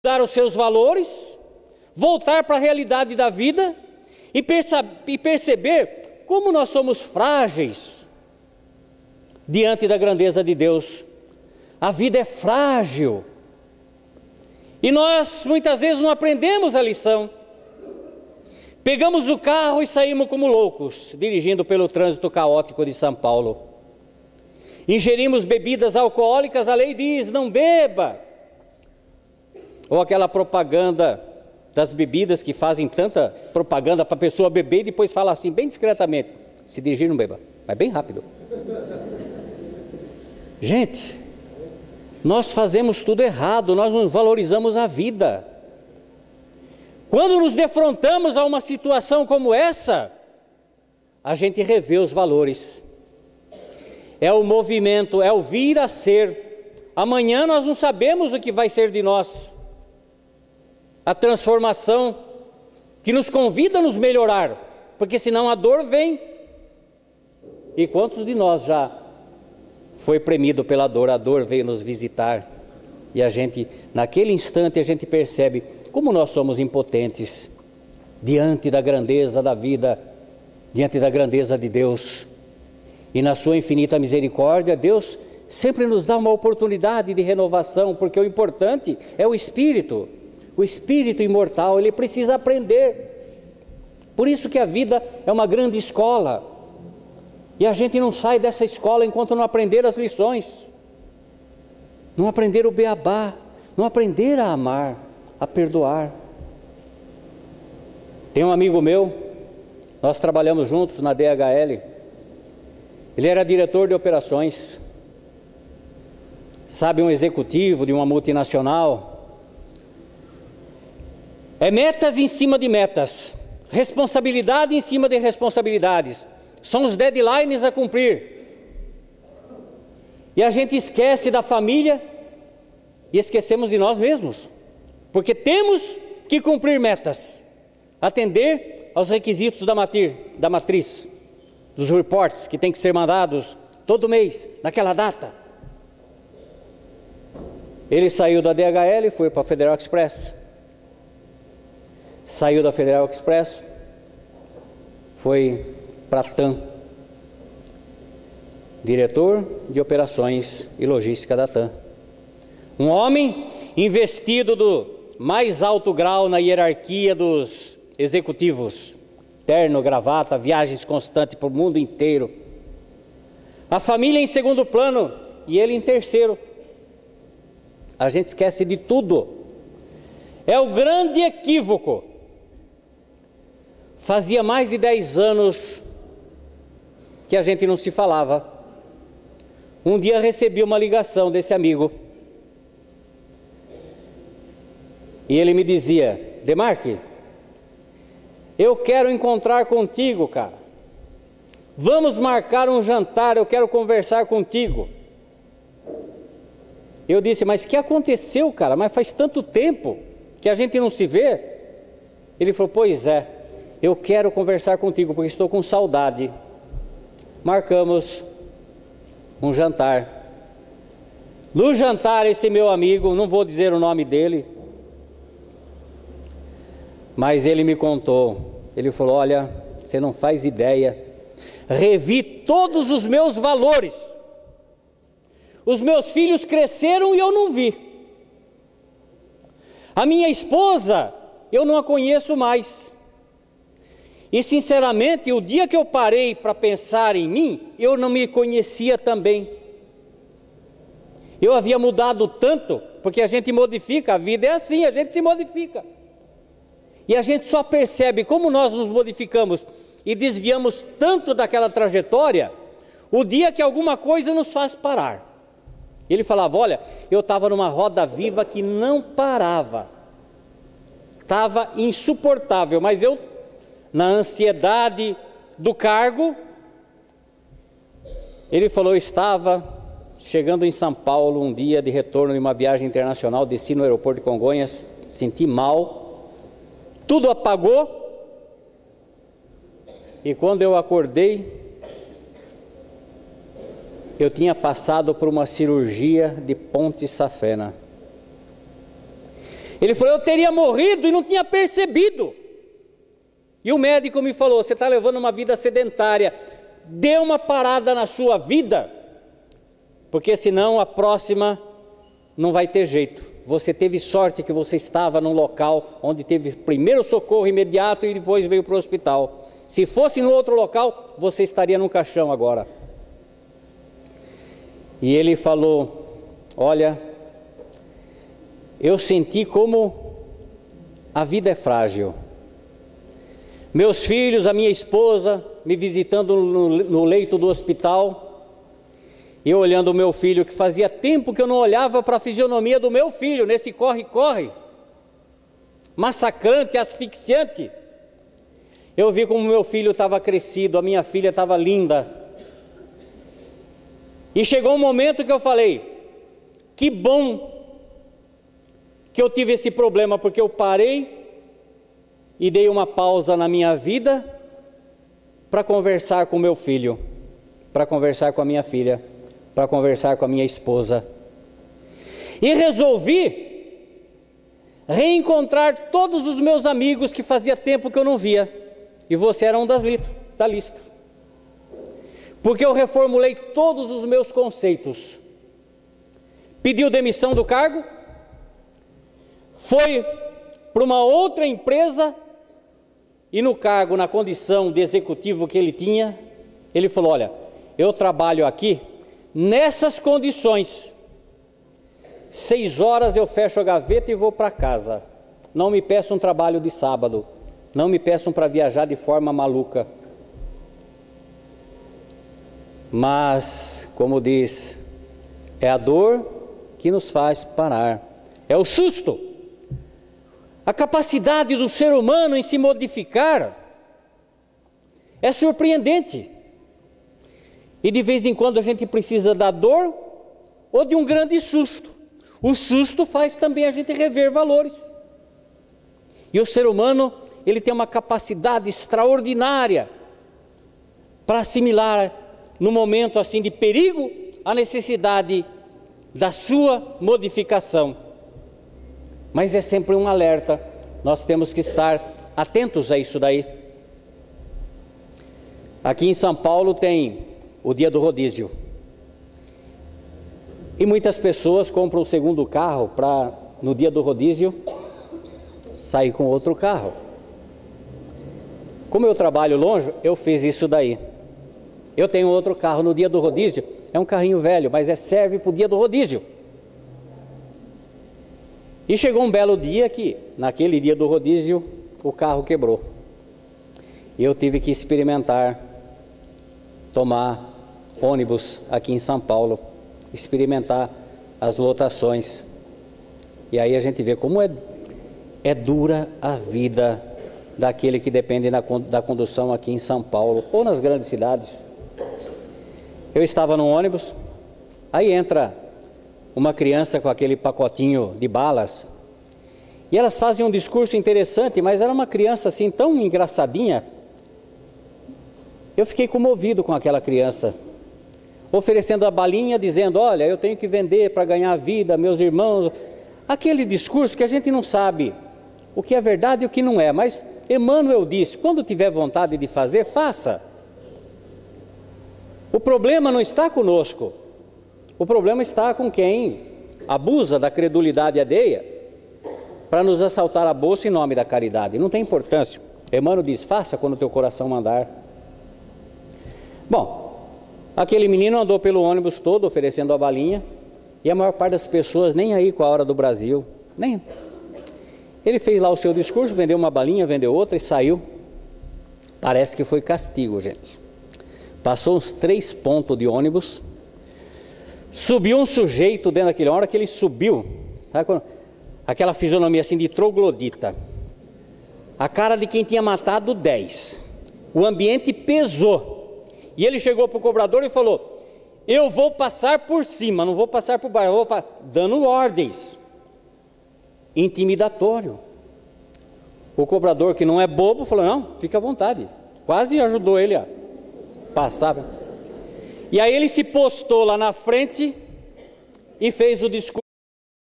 Mudar os seus valores, voltar para a realidade da vida e perceber como nós somos frágeis diante da grandeza de Deus. A vida é frágil e nós muitas vezes não aprendemos a lição. Pegamos o carro e saímos como loucos, dirigindo pelo trânsito caótico de São Paulo. Ingerimos bebidas alcoólicas, a lei diz, não beba. Ou aquela propaganda das bebidas que fazem tanta propaganda para a pessoa beber e depois fala assim, bem discretamente, se dirigir não beba, mas bem rápido. Gente, nós fazemos tudo errado, nós não valorizamos a vida. Quando nos defrontamos a uma situação como essa, a gente revê os valores. É o movimento, é o vir a ser. Amanhã nós não sabemos o que vai ser de nós. A transformação que nos convida a nos melhorar, porque senão a dor vem. E quantos de nós já foi premido pela dor? A dor veio nos visitar e a gente, naquele instante, a gente percebe como nós somos impotentes diante da grandeza da vida, diante da grandeza de Deus. E na sua infinita misericórdia, Deus sempre nos dá uma oportunidade de renovação, porque o importante é o Espírito. O Espírito imortal, ele precisa aprender. Por isso que a vida é uma grande escola. E a gente não sai dessa escola enquanto não aprender as lições. Não aprender o beabá, não aprender a amar, a perdoar. Tem um amigo meu, nós trabalhamos juntos na DHL. Ele era diretor de operações. Sabe, um executivo de uma multinacional. É metas em cima de metas, responsabilidade em cima de responsabilidades, são os deadlines a cumprir. E a gente esquece da família e esquecemos de nós mesmos, porque temos que cumprir metas, atender aos requisitos da matriz, dos reportes que tem que ser mandados todo mês, naquela data. Ele saiu da DHL e foi para a Federal Express. Saiu da Federal Express, foi para a TAM, diretor de operações e logística da TAM. Um homem investido do mais alto grau na hierarquia dos executivos, terno, gravata, viagens constantes para o mundo inteiro. A família em segundo plano e ele em terceiro. A gente esquece de tudo. É o grande equívoco. Fazia mais de 10 anos que a gente não se falava. Um dia recebi uma ligação desse amigo. E ele me dizia, Demarque, eu quero encontrar contigo, cara. Vamos marcar um jantar, eu quero conversar contigo. Eu disse, mas o que aconteceu, cara? Mas faz tanto tempo que a gente não se vê. Ele falou, pois é. Eu quero conversar contigo porque estou com saudade. Marcamos um jantar. No jantar, esse meu amigo, não vou dizer o nome dele, mas ele me contou. Ele falou, olha, você não faz ideia. Revi todos os meus valores. Os meus filhos cresceram e eu não vi. A minha esposa, eu não a conheço mais. E sinceramente, o dia que eu parei para pensar em mim, eu não me conhecia também. Eu havia mudado tanto, porque a gente modifica, a vida é assim, a gente se modifica. E a gente só percebe como nós nos modificamos e desviamos tanto daquela trajetória, o dia que alguma coisa nos faz parar. Ele falava, olha, eu estava numa roda viva que não parava. Estava insuportável, mas eu, na ansiedade do cargo, ele falou, eu estava chegando em São Paulo um dia de retorno de uma viagem internacional, desci no aeroporto de Congonhas, senti mal, tudo apagou, e quando eu acordei, eu tinha passado por uma cirurgia de ponte safena. Ele falou: eu teria morrido e não tinha percebido. E o médico me falou: você está levando uma vida sedentária, dê uma parada na sua vida, porque senão a próxima não vai ter jeito. Você teve sorte que você estava num local onde teve primeiro socorro imediato e depois veio para o hospital. Se fosse no outro local, você estaria num caixão agora. E ele falou: olha, eu senti como a vida é frágil. Meus filhos, a minha esposa, me visitando no leito do hospital, e eu olhando o meu filho, que fazia tempo que eu não olhava para a fisionomia do meu filho, nesse corre-corre, massacrante, asfixiante. Eu vi como meu filho estava crescido, a minha filha estava linda. E chegou um momento que eu falei: que bom que eu tive esse problema, porque eu parei e dei uma pausa na minha vida para conversar com meu filho, para conversar com a minha filha, para conversar com a minha esposa. E resolvi reencontrar todos os meus amigos que fazia tempo que eu não via. E você era um da lista. Porque eu reformulei todos os meus conceitos. Pediu demissão do cargo, foi para uma outra empresa, e no cargo, na condição de executivo que ele tinha, ele falou: olha, eu trabalho aqui nessas condições, 6 horas eu fecho a gaveta e vou para casa. Não me peçam um trabalho de sábado, não me peçam para viajar de forma maluca. Mas, como diz, é a dor que nos faz parar, é o susto. A capacidade do ser humano em se modificar é surpreendente. E de vez em quando a gente precisa da dor ou de um grande susto. O susto faz também a gente rever valores. E o ser humano, ele tem uma capacidade extraordinária para assimilar, no momento assim de perigo, a necessidade da sua modificação. Mas é sempre um alerta, nós temos que estar atentos a isso daí. Aqui em São Paulo tem o dia do rodízio. E muitas pessoas compram um segundo carro para, no dia do rodízio, sair com outro carro. Como eu trabalho longe, eu fiz isso daí. Eu tenho outro carro no dia do rodízio, é um carrinho velho, mas serve para o dia do rodízio. E chegou um belo dia que, naquele dia do rodízio, o carro quebrou. E eu tive que experimentar, tomar ônibus aqui em São Paulo, experimentar as lotações. E aí a gente vê como é dura a vida daquele que depende da condução aqui em São Paulo, ou nas grandes cidades. Eu estava num ônibus, aí entra uma criança com aquele pacotinho de balas, e elas fazem um discurso interessante, mas era uma criança assim tão engraçadinha. Eu fiquei comovido com aquela criança, oferecendo a balinha, dizendo: olha, eu tenho que vender para ganhar vida, meus irmãos. Aquele discurso que a gente não sabe o que é verdade e o que não é, mas Emmanuel disse: quando tiver vontade de fazer, faça. O problema não está conosco, o problema está com quem abusa da credulidade alheia para nos assaltar a bolsa em nome da caridade. Não tem importância. Emmanuel diz: faça quando o teu coração mandar. Bom, aquele menino andou pelo ônibus todo oferecendo a balinha, e a maior parte das pessoas nem aí com a hora do Brasil, nem. Ele fez lá o seu discurso, vendeu uma balinha, vendeu outra e saiu. Parece que foi castigo, gente. Passou uns 3 pontos de ônibus, subiu um sujeito dentro daquele, hora que ele subiu, sabe quando, aquela fisionomia assim de troglodita, a cara de quem tinha matado 10, o ambiente pesou, e ele chegou para o cobrador e falou: eu vou passar por cima, não vou passar por baixo, dando ordens, intimidatório. O cobrador, que não é bobo, falou: não, fica à vontade, quase ajudou ele a passar. E aí ele se postou lá na frente e fez o discurso